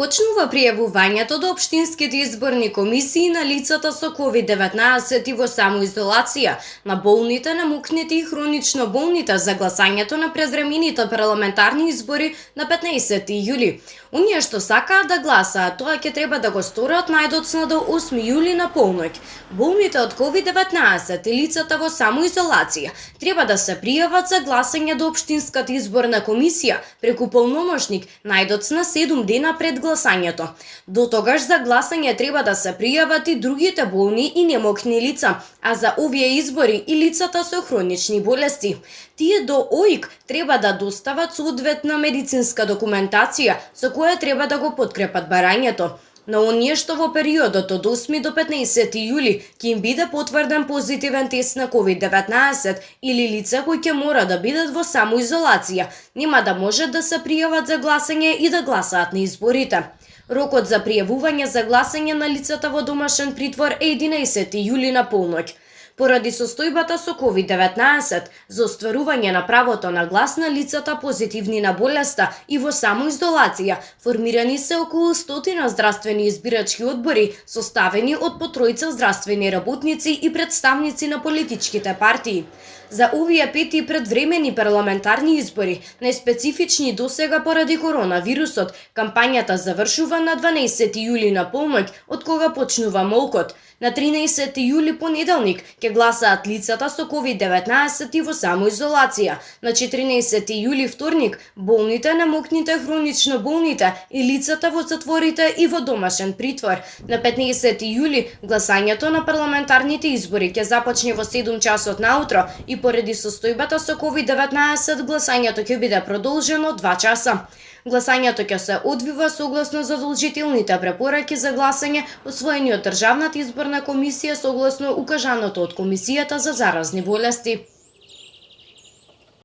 Почнува пријавувањето до општинските изборни комисии на лицата со COVID-19 и во самоизолација, на болните, намукните и хронично болните за гласањето на предвремените парламентарни избори на 15 јули. Оние што сакаат да гласаат, тоа ќе треба да го сторат најдоцна до 8 јули на полноќ. Болните од COVID-19 и лицата во самоизолација треба да се пријават за гласање до општинската изборна комисија преку полномошник најдоцна 7 дена пред гласањето. До тогаш за гласање треба да се пријават и другите болни и немокни лица, а за овие избори и лицата со хронични болести. Тие до ОИК треба да достават соодветна медицинска документација со која треба да го подкрепат барањето. На оние што во периодот од 8 до 15 јули ќе им биде потврден позитивен тест на COVID-19 или лица кои ќе мора да бидат во самоизолација, нема да може да се пријават за гласање и да гласаат на изборите. Рокот за пријавување за гласање на лицата во домашен притвор е 11 јули на полноќ. Поради состојбата со COVID-19, за остварување на правото на глас на лицата позитивни на болеста и во самоизолација, формирани се околу 100 здравствени избирачки одбори, составени од по тројца здравствени работници и представници на политичките партии. За овие 5 предвремени парламентарни избори, неспецифични досега поради коронавирусот, кампањата завршува на 12 јули на полноќ, од кога почнува молкот. На 13 јули понеделник ќе гласаат лицата со COVID-19 и во самоизолација. На 14 јули вторник болните, немокните, хронично болните и лицата во затворите и во домашен притвор. На 15 јули гласањето на парламентарните избори ќе започне во 7 часот наутро и поради состојбата со COVID-19 гласањето ќе биде продолжено 2 часа. Гласањето ќе се одвива согласно задолжителните препораки за гласање усвоени од Државната изборна комисија согласно укажаното од Комисијата за заразни болести.